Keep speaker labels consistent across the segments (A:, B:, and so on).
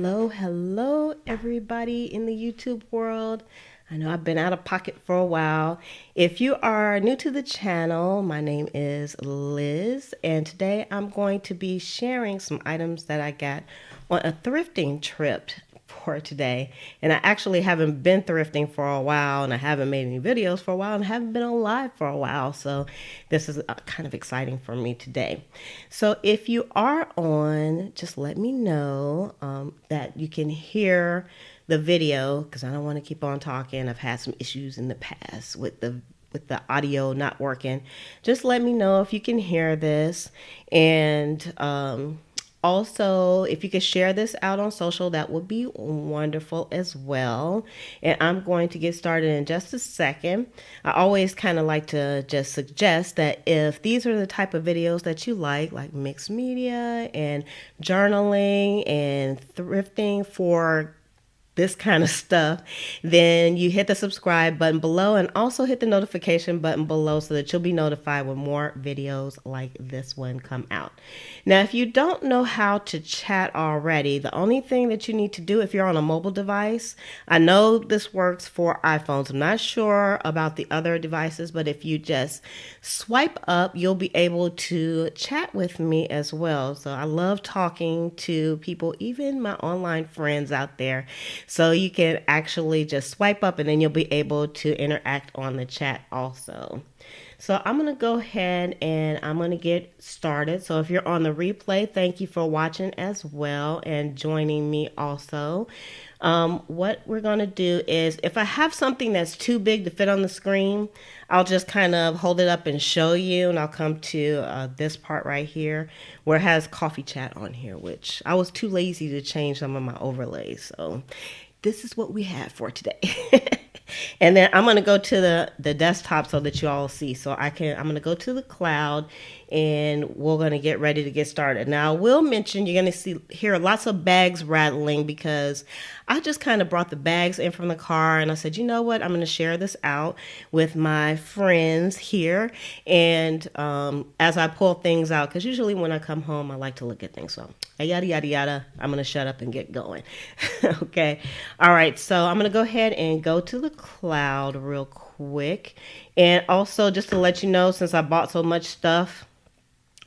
A: Hello, everybody in the YouTube world. I know I've been out of pocket for a while. If you are new to the channel, my name is Liz, and today I'm going to be sharing some items that I got on a thrifting trip for today. And I actually haven't been thrifting for a while, and I haven't made any videos for a while, and I haven't been on live for a while. So this is kind of exciting for me today. So if you are on, just let me know that you can hear the video, because I don't want to keep on talking. I've had some issues in the past with the audio not working. Just let me know if you can hear this. And also, if you could share this out on social, that would be wonderful as well. And I'm going to get started in just a second. I always kind of like to just suggest that if these are the type of videos that you like mixed media and journaling and thrifting for this kind of stuff, then you hit the subscribe button below and also hit the notification button below so that you'll be notified when more videos like this one come out. Now, if you don't know how to chat already, the only thing that you need to do if you're on a mobile device, I know this works for iPhones. I'm not sure about the other devices, but if you just swipe up, you'll be able to chat with me as well. So I love talking to people, even my online friends out there. So you can actually just swipe up and then you'll be able to interact on the chat also. So I'm going to go ahead and I'm going to get started. So if you're on the replay, thank you for watching as well and joining me also. What we're going to do is, if I have something that's too big to fit on the screen, I'll just kind of hold it up and show you, and I'll come to this part right here where it has coffee chat on here, which I was too lazy to change some of my overlays. So this is what we have for today. And then I'm going to go to the desktop so that you all see. So I'm going to go to the cloud and we're going to get ready to get started. Now, I will mention you're going to hear lots of bags rattling because I just kind of brought the bags in from the car and I said, you know what, I'm going to share this out with my friends here. And as I pull things out, because usually when I come home, I like to look at things. So yada, yada, yada, I'm going to shut up and get going. Okay. All right. So I'm going to go ahead and go to the cloud real quick. And also just to let you know, since I bought so much stuff,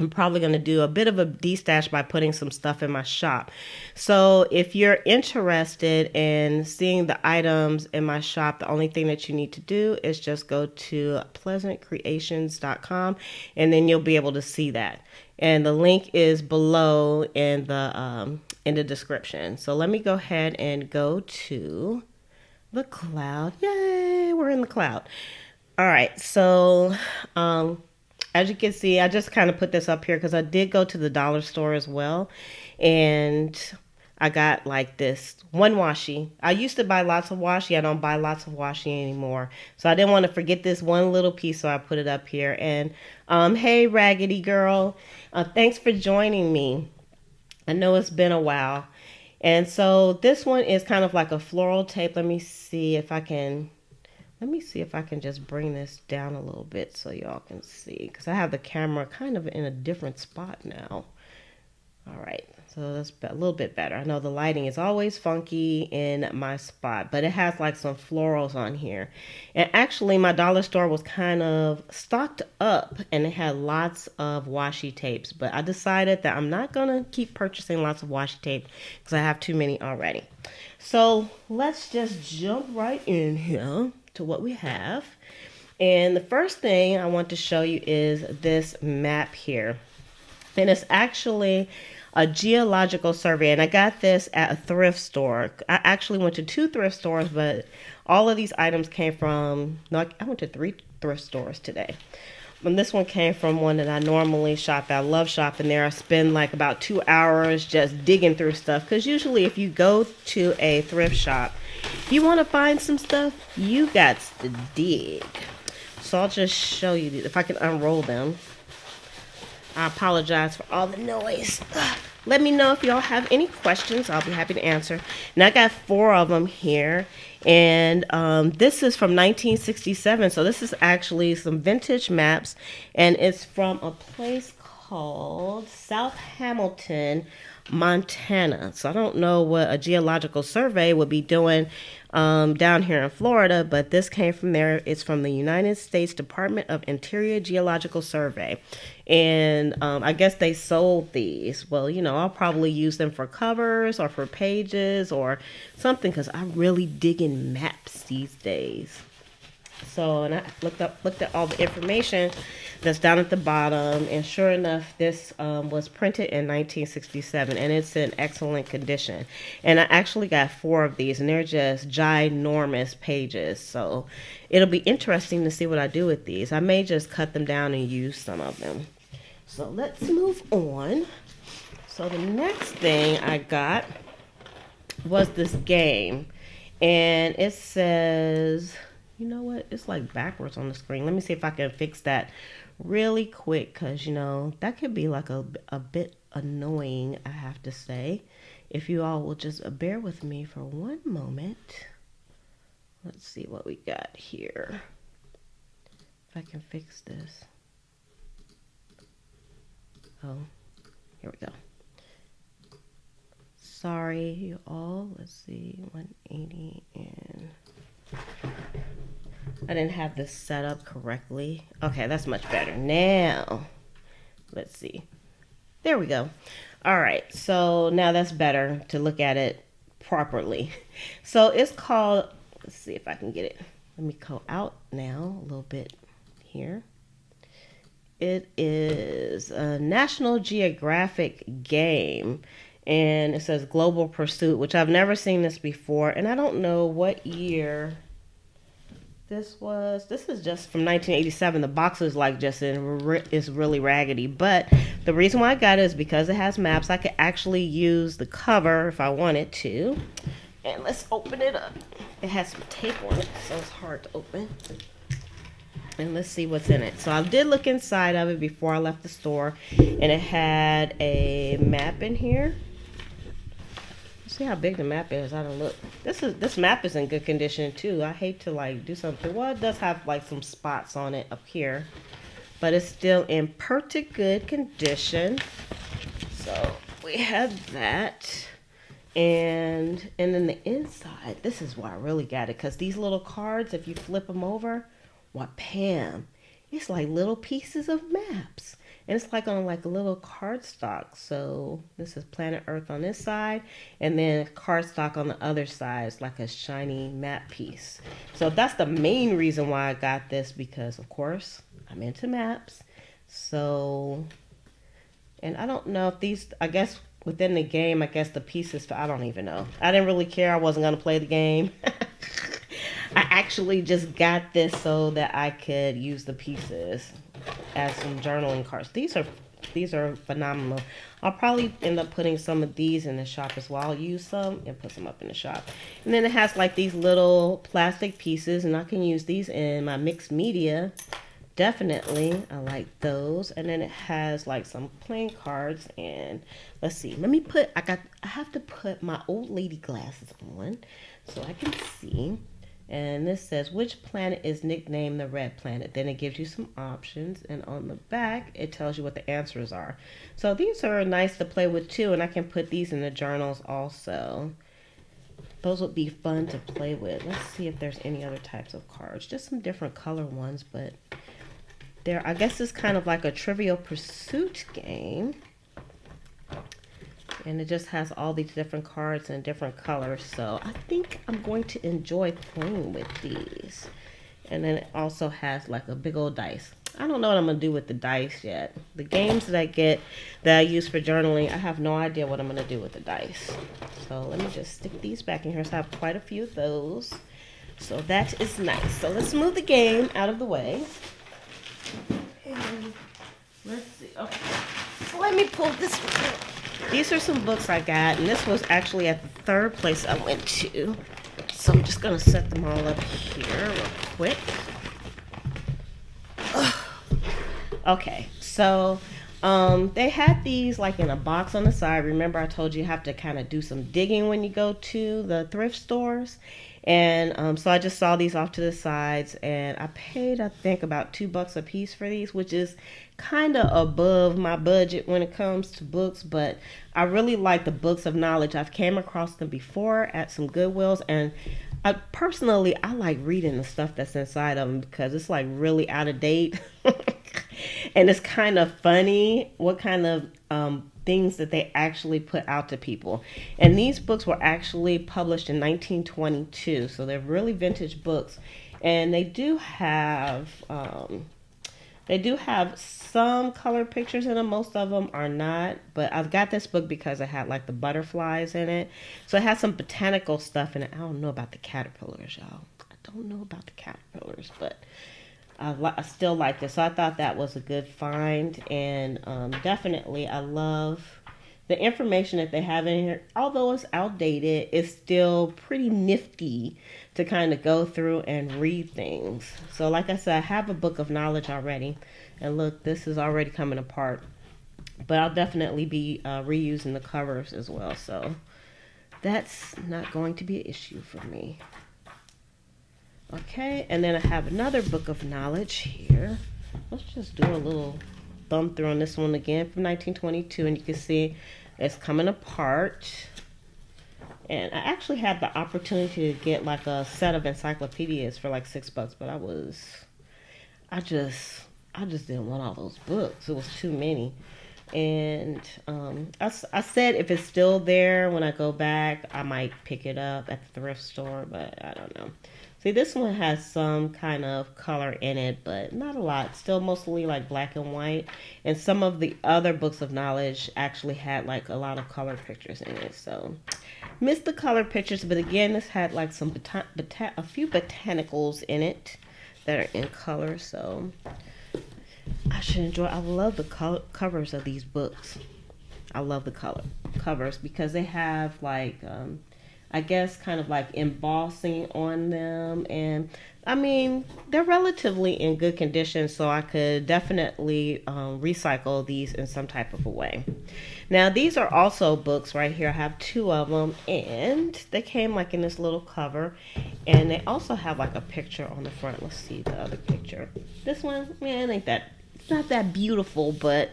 A: I'm probably going to do a bit of a destash by putting some stuff in my shop. So if you're interested in seeing the items in my shop, the only thing that you need to do is just go to pleasantcreations.com and then you'll be able to see that. And the link is below in the description. So let me go ahead and go to the cloud. Yay, we're in the cloud. All right, so as you can see, I just kind of put this up here because I did go to the dollar store as well. And I got like this one washi. I used to buy lots of washi. I don't buy lots of washi anymore. So I didn't want to forget this one little piece, so I put it up here. And hey, Raggedy Girl, thanks for joining me. I know it's been a while. And so this one is kind of like a floral tape. Let me see if I can just bring this down a little bit so y'all can see, because I have the camera kind of in a different spot now. All right, so that's a little bit better. I know the lighting is always funky in my spot, but it has like some florals on here. And actually my dollar store was kind of stocked up and it had lots of washi tapes, but I decided that I'm not gonna keep purchasing lots of washi tape because I have too many already. So let's just jump right in here to what we have. And the first thing I want to show you is this map here. And it's actually a geological survey. And I got this at a thrift store. I actually went to 2 thrift stores, but all of these items came from, no, I went to 3 thrift stores today. And this one came from one that I normally shop at. I love shopping there. I spend like about 2 hours just digging through stuff. Because usually if you go to a thrift shop, if you want to find some stuff, you got to dig. So I'll just show you if I can unroll them. I apologize for all the noise. Let me know if y'all have any questions. I'll be happy to answer. And I got 4 of them here. And this is from 1967. So this is actually some vintage maps. And it's from a place called South Hamilton, Montana. So I don't know what a geological survey would be doing down here in Florida, but this came from there. It's from the United States Department of Interior Geological Survey. And I guess they sold these. Well, you know, I'll probably use them for covers or for pages or something because I'm really digging maps these days. So, and I looked at all the information that's down at the bottom, and sure enough, this was printed in 1967, and it's in excellent condition. And I actually got 4 of these, and they're just ginormous pages. So, it'll be interesting to see what I do with these. I may just cut them down and use some of them. So, let's move on. So, the next thing I got was this game, and it says... You know what? It's like backwards on the screen. Let me see if I can fix that really quick because, you know, that could be like a bit annoying, I have to say. If you all will just bear with me for one moment. Let's see what we got here. If I can fix this. Oh, here we go. Sorry, you all. Let's see. 180 and... I didn't have this set up correctly. Okay, that's much better. Now, let's see. There we go. All right, so now that's better to look at it properly. So it's called, let's see if I can get it. Let me go out now a little bit here. It is a National Geographic game. And it says Global Pursuit, which I've never seen this before. And I don't know what year this was. This is just from 1987. The box is like just is really raggedy. But the reason why I got it is because it has maps. I could actually use the cover if I wanted to. And let's open it up. It has some tape on it, so it's hard to open. And let's see what's in it. So I did look inside of it before I left the store. And it had a map in here. See how big the map is. I don't look. This map is in good condition too. I hate to like do something. Well, it does have like some spots on it up here, but it's still in pretty good condition. So we have that, and then the inside. This is why I really got it, because these little cards, if you flip them over, what Pam? It's like little pieces of maps. And it's like on like a little cardstock. So this is Planet Earth on this side. And then cardstock on the other side. It's like a shiny map piece. So that's the main reason why I got this. Because of course I'm into maps. So, and I don't know if these, I guess within the game, I guess the pieces, I don't even know. I didn't really care. I wasn't going to play the game. I actually just got this so that I could use the pieces as some journaling cards. These are phenomenal. I'll probably end up putting some of these in the shop as well. I'll use some and put some up in the shop. And then it has like these little plastic pieces, and I can use these in my mixed media. Definitely, I like those. And then it has like some playing cards, and let's see. I have to put my old lady glasses on so I can see. And this says, which planet is nicknamed the red planet? Then it gives you some options. And on the back, it tells you what the answers are. So these are nice to play with too. And I can put these in the journals also. Those would be fun to play with. Let's see if there's any other types of cards. Just some different color ones. But I guess it's kind of like a Trivial Pursuit game. And it just has all these different cards in different colors. So I think I'm going to enjoy playing with these. And then it also has like a big old dice. I don't know what I'm going to do with the dice yet. The games that I get that I use for journaling, I have no idea what I'm going to do with the dice. So let me just stick these back in here. So I have quite a few of those. So that is nice. So let's move the game out of the way. And let's see. Okay. So let me pull this one out. These are some books I got, and this was actually at the third place I went to. So I'm just going to set them all up here real quick. Okay, so They had these like in a box on the side. Remember I told you you have to kind of do some digging when you go to the thrift stores. And so I just saw these off to the sides, and I paid, I think, about $2 a piece for these, which is kind of above my budget when it comes to books. But I really like the books of knowledge. I've came across them before at some Goodwills, and personally, I like reading the stuff that's inside of them because it's like really out of date. And it's kind of funny what kind of things that they actually put out to people. And these books were actually published in 1922, so they're really vintage books. And they do have some color pictures in them. Most of them are not, but I've got this book because it had like the butterflies in it. So it has some botanical stuff in it. I don't know about the caterpillars, y'all. I don't know about the caterpillars, but I still like this. So I thought that was a good find. And definitely I love the information that they have in here. Although it's outdated, it's still pretty nifty to kind of go through and read things. So like I said, I have a book of knowledge already. And look, this is already coming apart. But I'll definitely be reusing the covers as well. So that's not going to be an issue for me. Okay, and then I have another book of knowledge here. Let's just do a little thumb through on this one again from 1922, and you can see it's coming apart. And I actually had the opportunity to get like a set of encyclopedias for like $6, but I just didn't want all those books. It was too many. And I said if it's still there when I go back, I might pick it up at the thrift store, but I don't know. See, this one has some kind of color in it, but not a lot. Still mostly like black and white. And some of the other books of knowledge actually had like a lot of color pictures in it. So, missed the color pictures, but again, this had like some a few botanicals in it that are in color. So, I should enjoy. I love the covers of these books. I love the covers because they have like I guess kind of like embossing on them, and I mean they're relatively in good condition, so I could definitely recycle these in some type of a way. Now these are also books right here. I have two of them, and they came like in this little cover, and they also have like a picture on the front. Let's see the other picture. This one, man, it's not that beautiful, but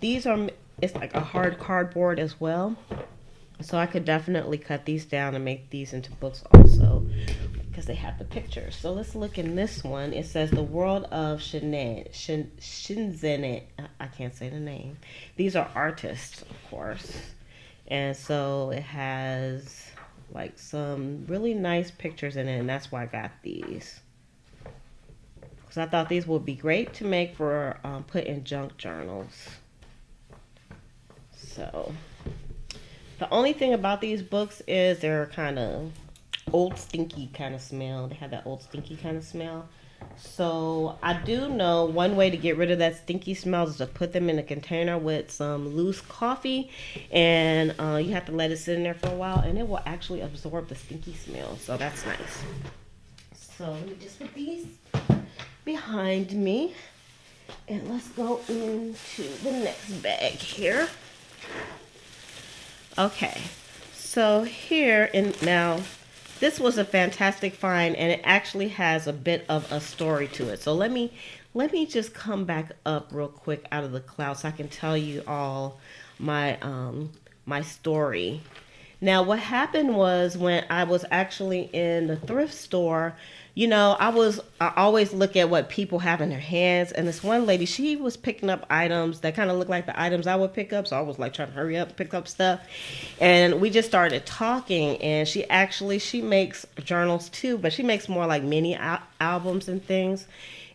A: it's like a hard cardboard as well. So I could definitely cut these down and make these into books also because they have the pictures. So let's look in this one. It says The World of Shinzenet. I can't say the name. These are artists, of course. And so it has like some really nice pictures in it, and that's why I got these. Because I thought these would be great to make for put in junk journals. So the only thing about these books is they're kind of old stinky kind of smell. They have that old stinky kind of smell. So I do know one way to get rid of that stinky smell is to put them in a container with some loose coffee, and you have to let it sit in there for a while, and it will actually absorb the stinky smell. So that's nice. So let me just put these behind me, and let's go into the next bag here. Okay, so now this was a fantastic find, and it actually has a bit of a story to it. So let me just come back up real quick out of the cloud so I can tell you all my my story. Now what happened was when I was actually in the thrift store, you know, I always look at what people have in their hands, and this one lady, she was picking up items that kind of looked like the items I would pick up, so I was like trying to hurry up, pick up stuff, and we just started talking, and she makes journals too, but she makes more like mini albums and things.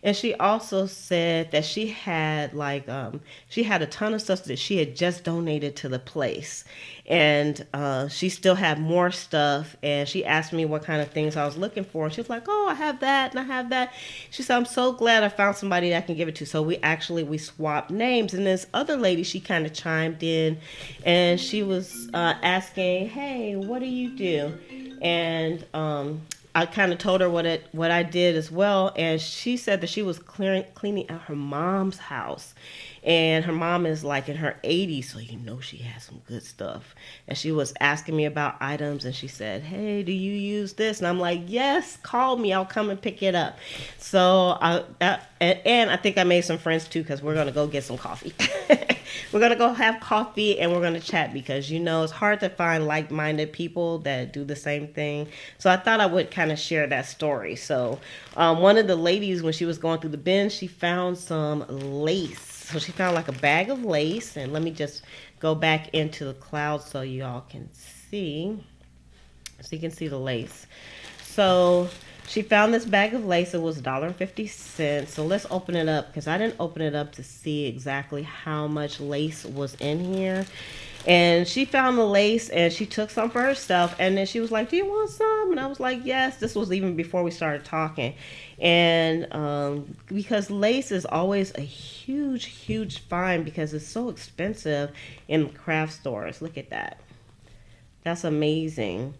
A: And she also said that she had a ton of stuff that she had just donated to the place. And she still had more stuff. And she asked me what kind of things I was looking for. And she was like, oh, I have that and I have that. She said, I'm so glad I found somebody that I can give it to. So we swapped names. And this other lady, she kind of chimed in. And she was asking, hey, what do you do? And I kind of told her what I did as well, and she said that she was cleaning out her mom's house, and her mom is like in her 80s, so you know she has some good stuff. And she was asking me about items, and she said, "Hey, do you use this?" And I'm like, "Yes, call me. I'll come and pick it up." So and I think I made some friends too, because we're gonna go get some coffee. We're gonna go have coffee and we're gonna chat, because it's hard to find like-minded people that do the same thing. So I thought I would kind of share that story. So one of the ladies, when she was going through the bin, she found some lace. So she found like a bag of lace, and let me just go back into the cloud so y'all can see. So you can see the lace. So she found this bag of lace. It was $1.50. So let's open it up, because I didn't open it up to see exactly how much lace was in here. And she found the lace, and she took some for herself, and then she was like, "Do you want some?" And I was like, "Yes." This was even before we started talking. And because lace is always a huge find, because it's so expensive in craft stores. Look at that. That's amazing.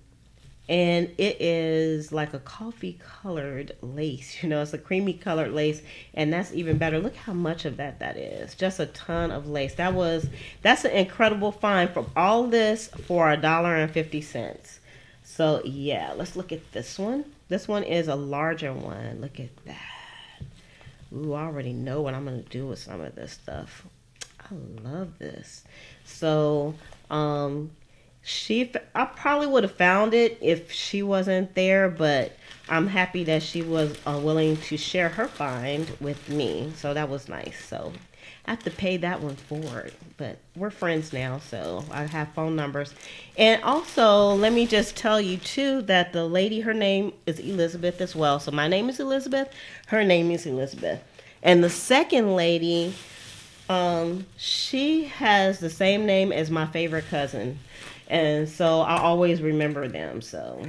A: And it is like a coffee colored lace, it's a creamy colored lace, and that's even better. Look how much of that is. Just a ton of lace. That's an incredible find from all this for $1.50. So yeah, let's look at this one. This one is a larger one. Look at that. Ooh, I already know what I'm gonna do with some of this stuff. I love this. So I probably would have found it if she wasn't there, but I'm happy that she was willing to share her find with me. So that was nice. So I have to pay that one forward, but we're friends now, so I have phone numbers. And also, let me just tell you too that the lady, her name is Elizabeth as well. So my name is Elizabeth, her name is Elizabeth. And the second lady, she has the same name as my favorite cousin. And so I always remember them. So,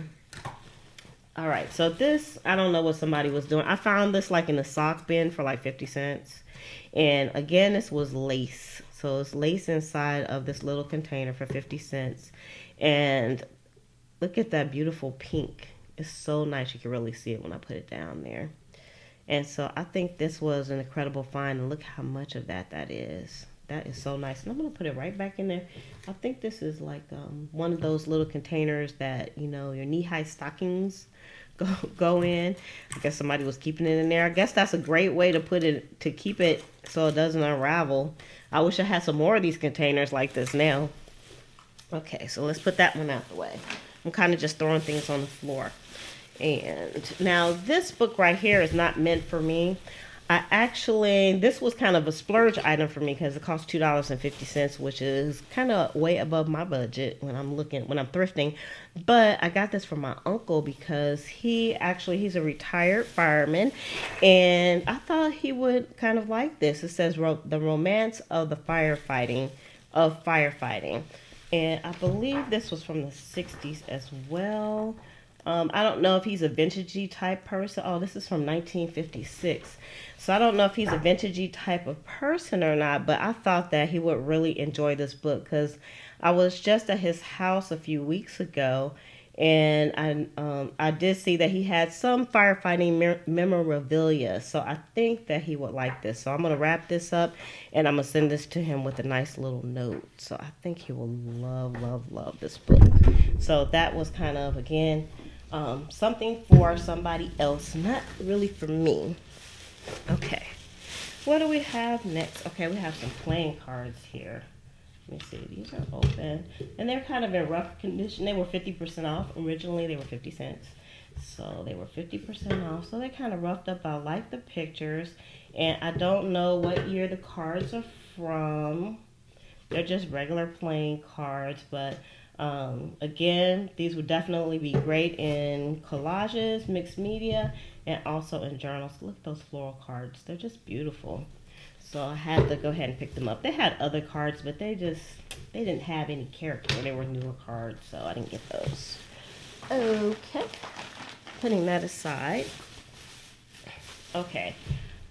A: all right. So this, I don't know what somebody was doing. I found this like in a sock bin for like 50 cents. And again, this was lace. So it's lace inside of this little container for 50 cents. And look at that beautiful pink. It's so nice. You can really see it when I put it down there. And so I think this was an incredible find. And look how much of that is. That is so nice. And I'm going to put it right back in there. I think this is like one of those little containers that, your knee-high stockings go in. I guess somebody was keeping it in there. I guess that's a great way to put it, to keep it so it doesn't unravel. I wish I had some more of these containers like this now. Okay, so let's put that one out the way. I'm kind of just throwing things on the floor. And now this book right here is not meant for me. This was kind of a splurge item for me, because it cost $2.50, which is kind of way above my budget when I'm thrifting. But I got this from my uncle, because he's a retired fireman, and I thought he would kind of like this. It says The Romance of the Firefighting. And I believe this was from the 60s as well. I don't know if he's a vintagey type person. Oh, this is from 1956. So I don't know if he's a vintagey type of person or not, but I thought that he would really enjoy this book, because I was just at his house a few weeks ago, and I did see that he had some firefighting memorabilia. So I think that he would like this. So I'm going to wrap this up, and I'm going to send this to him with a nice little note. So I think he will love this book. So that was kind of, again, something for somebody else, not really for me. Okay, what do we have next? Okay, we have some playing cards here. Let me see, these are open, and they're kind of in rough condition. They were 50% off. Originally they were 50 cents, so they were 50% off. So they're kind of roughed up. I like the pictures, and I don't know what year the cards are from. They're just regular playing cards, but again, these would definitely be great in collages, mixed media, and also in journals. Look at those floral cards. They're just beautiful. So I had to go ahead and pick them up. They had other cards, but they didn't have any character. They were newer cards, so I didn't get those. Okay, putting that aside. Okay.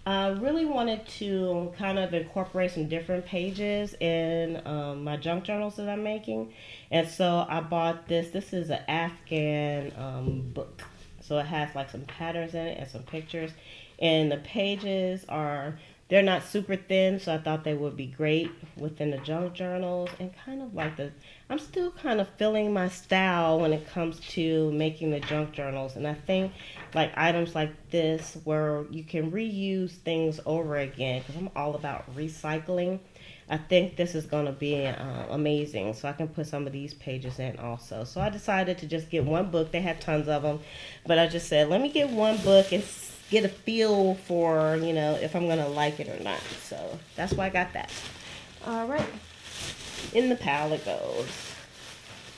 A: I really wanted to kind of incorporate some different pages in my junk journals that I'm making. And so I bought this. This is an Afghan book. So it has like some patterns in it and some pictures. And the pages are, they're not super thin, so I thought they would be great within the junk journals. And kind of like I'm still kind of feeling my style when it comes to making the junk journals. And I think like items like this where you can reuse things over again, because I'm all about recycling. I think this is going to be amazing. So I can put some of these pages in also. So I decided to just get one book. They had tons of them. But I just said, let me get one book and get a feel for, you know, if I'm going to like it or not. So that's why I got that. All right. In the pile it goes.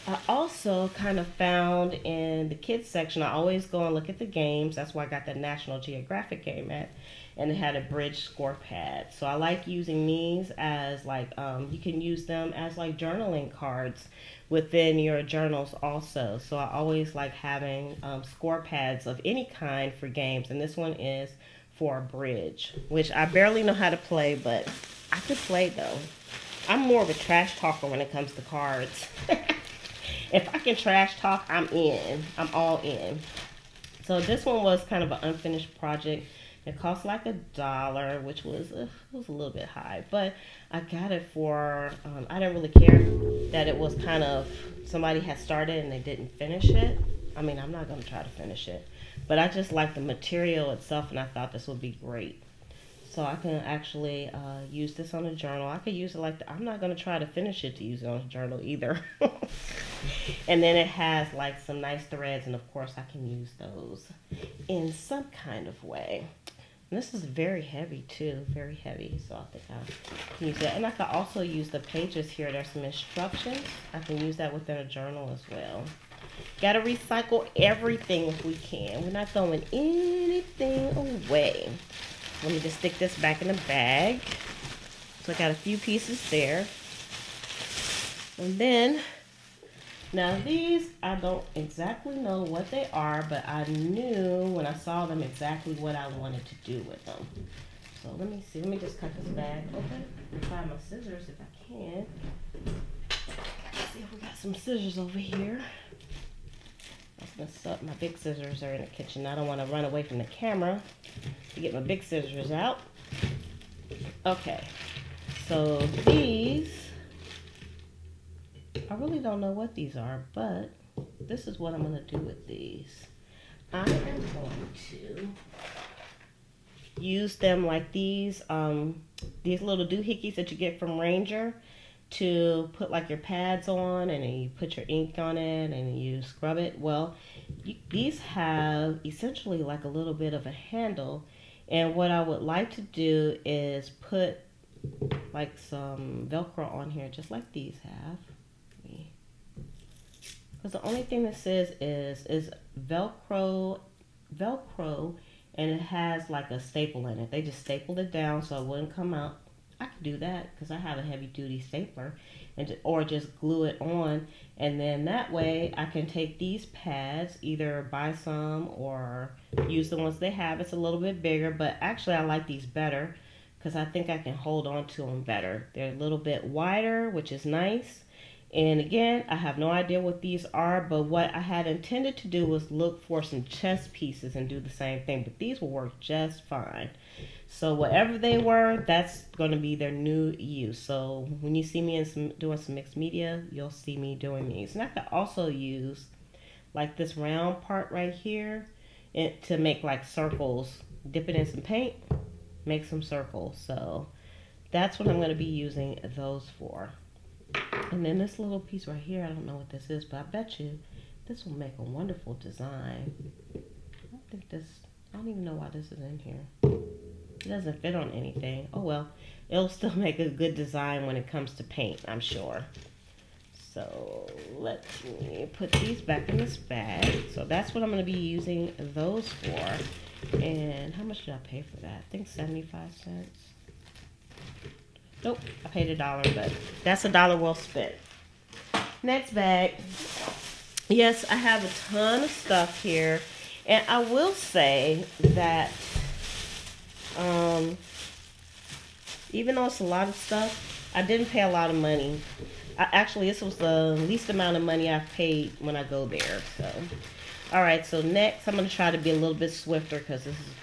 A: I also kind of found in the kids section, I always go and look at the games. That's why I got the National Geographic game at. And it had a bridge score pad. So I like using these as like, you can use them as like journaling cards within your journals also. So I always like having score pads of any kind for games. And this one is for bridge, which I barely know how to play, but I could play though. I'm more of a trash talker when it comes to cards. If I can trash talk, I'm in. I'm all in. So this one was kind of an unfinished project. It cost like $1, which was a little bit high, but I got it for, I didn't really care that it was kind of, somebody had started and they didn't finish it. I mean, I'm not going to try to finish it, but I just like the material itself, and I thought this would be great. So I can actually use this on a journal. I could use it like I'm not going to try to finish it to use it on a journal either. And then it has like some nice threads, and of course I can use those in some kind of way. And this is very heavy too, very heavy. So I think I can use that. And I can also use the pages here. There's some instructions. I can use that within a journal as well. Got to recycle everything if we can. We're not throwing anything away. Let me just stick this back in the bag. So I got a few pieces there. And then, now these, I don't exactly know what they are, but I knew when I saw them exactly what I wanted to do with them. So let me see, let me just cut this bag open and find my scissors if I can. Let's see if we got some scissors over here. My big scissors are in the kitchen. I don't want to run away from the camera to get my big scissors out. Okay, so these, I really don't know what these are, but this is what I'm going to do with these. I am going to use them like these little doohickeys that you get from Ranger to put like your pads on, and then you put your ink on it and you scrub it. Well, these have essentially like a little bit of a handle, and what I would like to do is put like some Velcro on here just like these have. Because the only thing this says is Velcro, and it has like a staple in it. They just stapled it down so it wouldn't come out. I could do that because I have a heavy duty stapler, or just glue it on, and then that way I can take these pads, either buy some or use the ones they have. It's a little bit bigger, but actually I like these better because I think I can hold on to them better. They're a little bit wider, which is nice. And again, I have no idea what these are, but what I had intended to do was look for some chest pieces and do the same thing, but these will work just fine. So whatever they were, that's going to be their new use. So when you see me doing some mixed media, you'll see me doing these. And I could also use like this round part right here to make like circles. Dip it in some paint, make some circles. So that's what I'm going to be using those for. And then this little piece right here, I don't know what this is, but I bet you this will make a wonderful design. I don't even know why this is in here. It doesn't fit on anything. Oh well, it'll still make a good design when it comes to paint, I'm sure. So let me put these back in this bag. So that's what I'm going to be using those for. And how much did I pay for that? I think 75 cents. Nope, I paid $1, but that's $1 well spent. Next bag. Yes, I have a ton of stuff here. And I will say that even though it's a lot of stuff, I didn't pay a lot of money. Actually, this was the least amount of money I've paid when I go there. So, all right. So next, I'm gonna try to be a little bit swifter because this is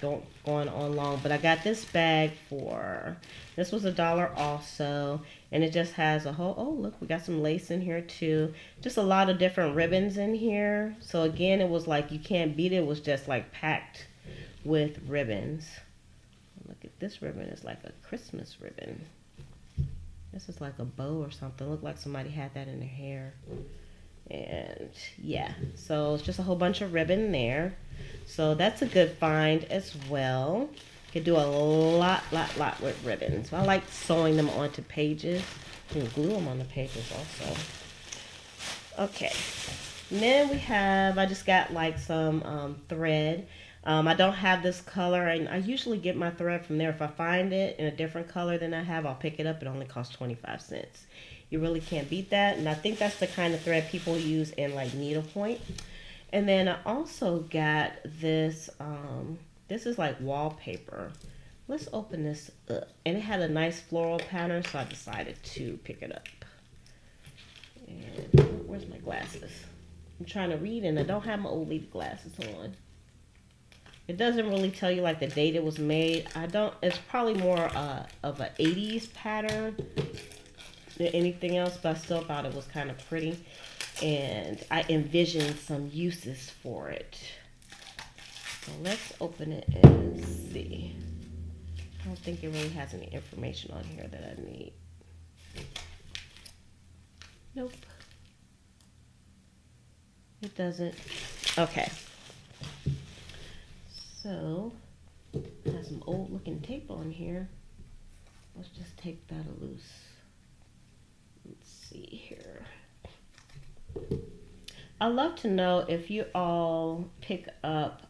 A: going on long. But I got this bag for, this was $1 also, and it just has a whole. Oh, look, we got some lace in here too. Just a lot of different ribbons in here. So again, it was like you can't beat it. It was just like packed with ribbons. Look at this ribbon. It's like a Christmas ribbon. This is like a bow or something. Looked like somebody had that in their hair. And yeah, so it's just a whole bunch of ribbon there. So that's a good find as well. You can do a lot with ribbons. So I like sewing them onto pages. You can glue them on the pages also. Okay. And then we have, I just got like some thread. I don't have this color, and I usually get my thread from there. If I find it in a different color than I have, I'll pick it up. It only costs 25 cents. You really can't beat that, and I think that's the kind of thread people use in like needlepoint. And then I also got this, this is like wallpaper. Let's open this up. And it had a nice floral pattern, so I decided to pick it up. And where's my glasses? I'm trying to read, and I don't have my old lady glasses on. It doesn't really tell you like the date it was made. It's probably more of an 80s pattern than anything else, but I still thought it was kind of pretty. And I envisioned some uses for it. So let's open it and see. I don't think it really has any information on here that I need. Nope. It doesn't. Okay. So, it has some old looking tape on here. Let's just take that loose. Let's see here. I'd love to know if you all pick up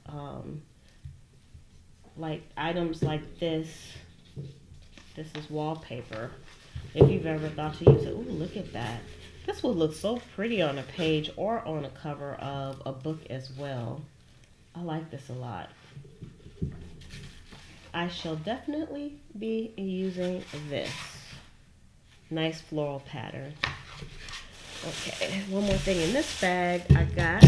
A: like items like this. This is wallpaper. If you've ever thought to use it. Ooh, look at that. This would look so pretty on a page or on a cover of a book as well. I like this a lot. I shall definitely be using this. Nice floral pattern. Okay, one more thing in this bag. I got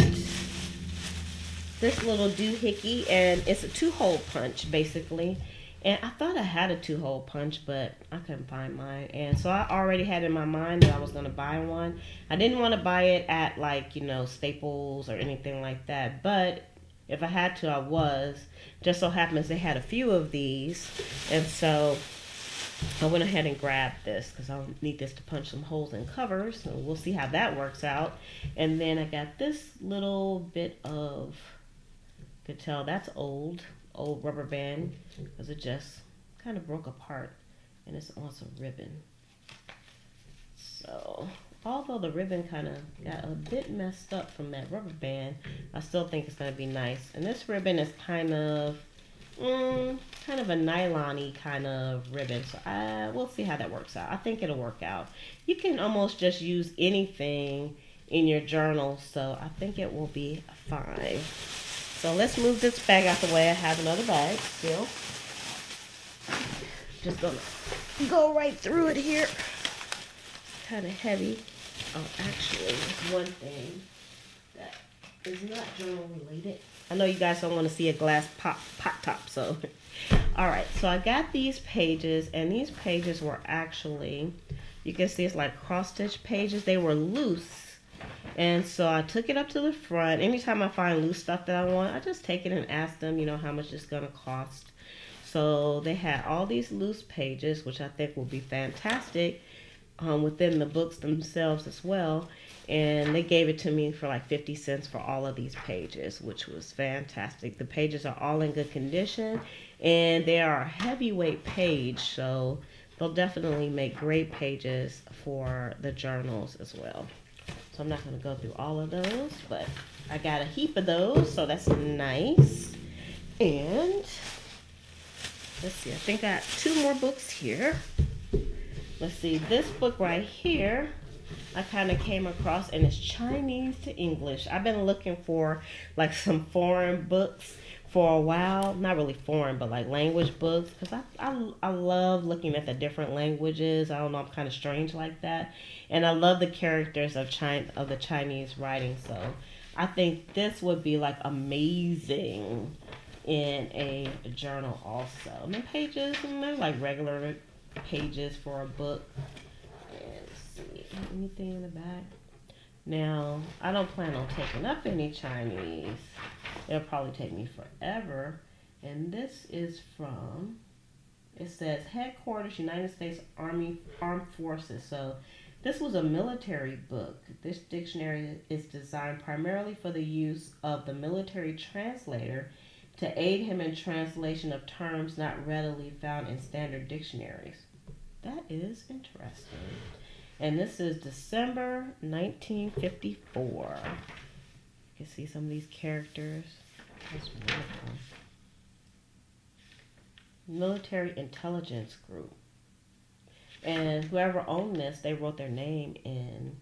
A: this little doohickey, and it's a 2-hole punch basically. And I thought I had a 2-hole punch, but I couldn't find mine. And so I already had in my mind that I was going to buy one. I didn't want to buy it at like, Staples or anything like that. But if I had to, I was. Just so happens they had a few of these. And so I went ahead and grabbed this because I'll need this to punch some holes in covers. So we'll see how that works out. And then I got this little bit of, you could tell that's old rubber band because it just kind of broke apart. And it's on some ribbon. So although the ribbon kind of got a bit messed up from that rubber band, I still think it's going to be nice. And this ribbon is kind of a nylon-y kind of ribbon. So we'll see how that works out. I think it'll work out. You can almost just use anything in your journal, so I think it will be fine. So let's move this bag out the way. I have another bag still. Just gonna go right through it here. Kind of heavy. Oh, actually, there's one thing that is not journal related. I know you guys don't want to see a glass pot top, so. All right, so I got these pages, and these pages were actually, you can see it's like cross-stitch pages. They were loose, and so I took it up to the front. Anytime I find loose stuff that I want, I just take it and ask them, how much it's going to cost. So they had all these loose pages, which I think will be fantastic within the books themselves as well. And they gave it to me for like 50 cents for all of these pages, which was fantastic. The pages are all in good condition, and they are a heavyweight page, so they'll definitely make great pages for the journals as well. So I'm not going to go through all of those, but I got a heap of those, so that's nice. And let's see, I think I got 2 more books here. Let's see, this book right here, I kind of came across, and it's Chinese to English. I've been looking for like some foreign books for a while. Not really foreign, but like language books, because I love looking at the different languages. I don't know, I'm kind of strange like that, and I love the characters of the Chinese writing. So I think this would be like amazing in a journal also. And the pages, and they're like regular pages for a book. And let's see, anything in the back? Now, I don't plan on taking up any Chinese. It'll probably take me forever. And this is from, it says Headquarters, United States Army Armed Forces. So this was a military book. This dictionary is designed primarily for the use of the military translator to aid him in translation of terms not readily found in standard dictionaries. That is interesting. And this is December 1954. You can see some of these characters. That's wonderful. Military Intelligence Group. And whoever owned this, they wrote their name in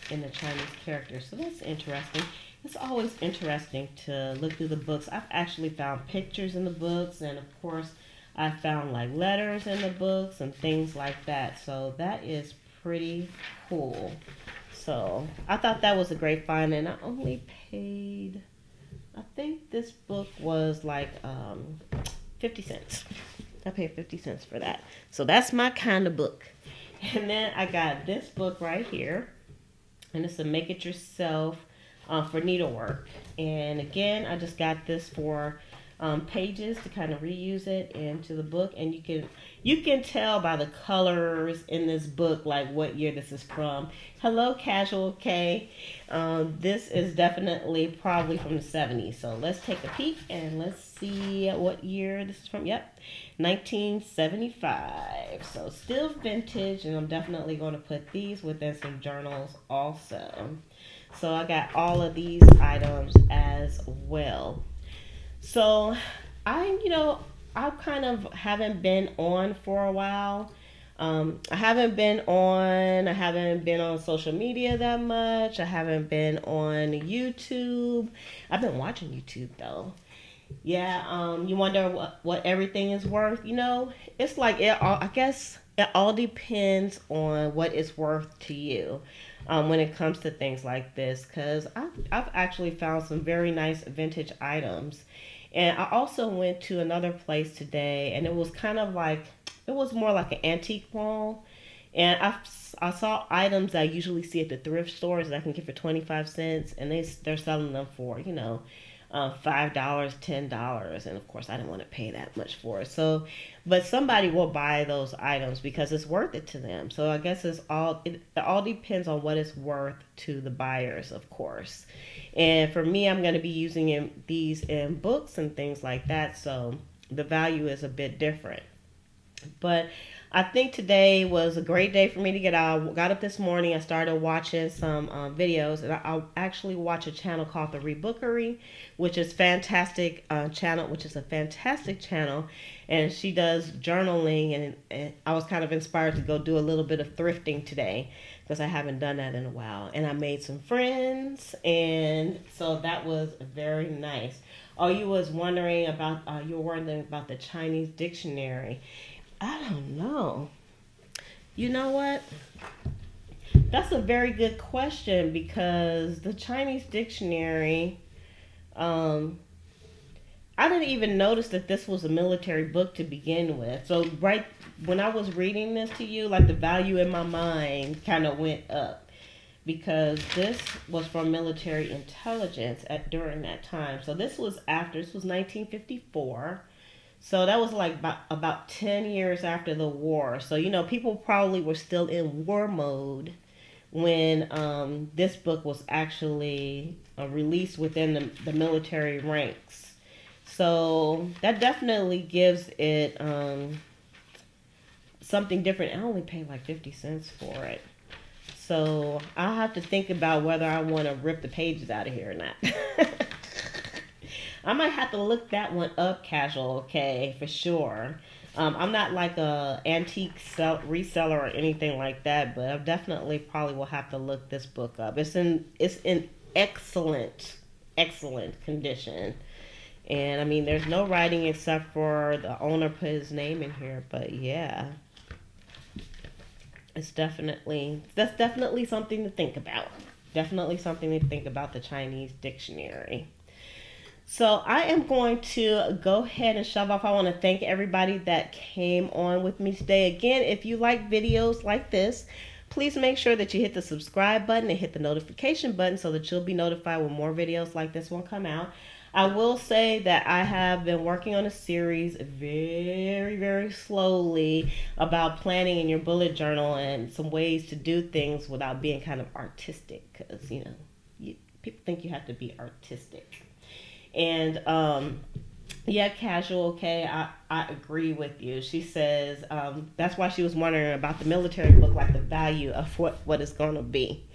A: the Chinese characters. So that's interesting. It's always interesting to look through the books. I've actually found pictures in the books, and of course, I found like letters in the books and things like that. So that is pretty cool. So I thought that was a great find, and I only paid, I think this book was like 50 cents. I paid 50 cents for that. So that's my kind of book. And then I got this book right here, and it's a make it yourself for needlework. And again, I just got this for pages to kind of reuse it into the book, and you can tell by the colors in this book like what year this is from. Hello, Casual K. This is definitely probably from the 70s. So let's take a peek and let's see what year this is from. Yep, 1975. So still vintage, and I'm definitely going to put these within some journals also. So I got all of these items as well. So I kind of haven't been on for a while. I haven't been on social media that much. I haven't been on YouTube. I've been watching YouTube though. Yeah, you wonder what everything is worth. It's like I guess it all depends on what it's worth to you when it comes to things like this. Because I've actually found some very nice vintage items. And I also went to another place today, and it was more like an antique mall. And I saw items I usually see at the thrift stores that I can get for 25 cents, and they're selling them for, $5, $10. And of course, I didn't want to pay that much for it. So, but somebody will buy those items because it's worth it to them. So I guess it all depends on what it's worth to the buyers, of course. And for me, I'm going to be using these in books and things like that. So the value is a bit different. But I think today was a great day for me to get out. I got up this morning. I started watching some videos, and I actually watch a channel called The Rebookery, which is a fantastic channel, and she does journaling, and I was kind of inspired to go do a little bit of thrifting today because I haven't done that in a while, and I made some friends, and so that was very nice. Oh, you were wondering about the Chinese dictionary. I don't know. You know what? That's a very good question, because the Chinese dictionary, I didn't even notice that this was a military book to begin with. So right when I was reading this to you, like the value in my mind kind of went up, because this was from military intelligence during that time. So this was 1954. So that was like about 10 years after the war. So, people probably were still in war mode when this book was actually released within the military ranks. So that definitely gives it something different. I only paid like 50 cents for it. So I'll have to think about whether I want to rip the pages out of here or not. I might have to look that one up, Casual, okay, for sure. I'm not like a antique reseller or anything like that, but I definitely probably will have to look this book up. It's in excellent condition. And I mean, there's no writing except for the owner put his name in here. But yeah, that's definitely something to think about. Definitely something to think about, the Chinese dictionary. So I am going to go ahead and shove off. I want to thank everybody that came on with me today. Again, if you like videos like this, please make sure that you hit the subscribe button and hit the notification button so that you'll be notified when more videos like this one come out. I will say that I have been working on a series very slowly about planning in your bullet journal and some ways to do things without being kind of artistic, because people think you have to be artistic. And yeah, casual, okay, I agree with you. She says that's why she was wondering about the military book, like the value of what it's going to be.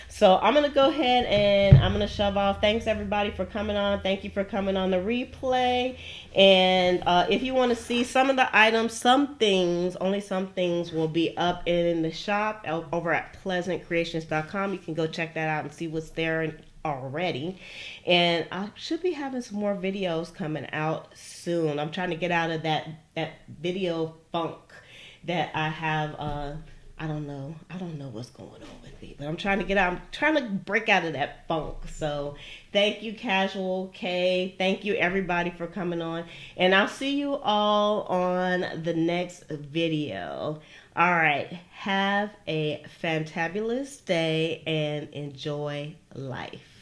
A: So I'm going to go ahead and I'm going to shove off. Thanks, everybody, for coming on. Thank you for coming on the replay. And if you want to see some of the items, only some things will be up in the shop over at pleasantcreations.com. You can go check that out and see what's there already. And I should be having some more videos coming out soon. I'm trying to get out of that video funk that I have. I don't know what's going on with me, but I'm trying to get out. I'm trying to break out of that funk. So thank you, Casual K. Thank you, everybody, for coming on. And I'll see you all on the next video. All right. Have a fantabulous day and enjoy life.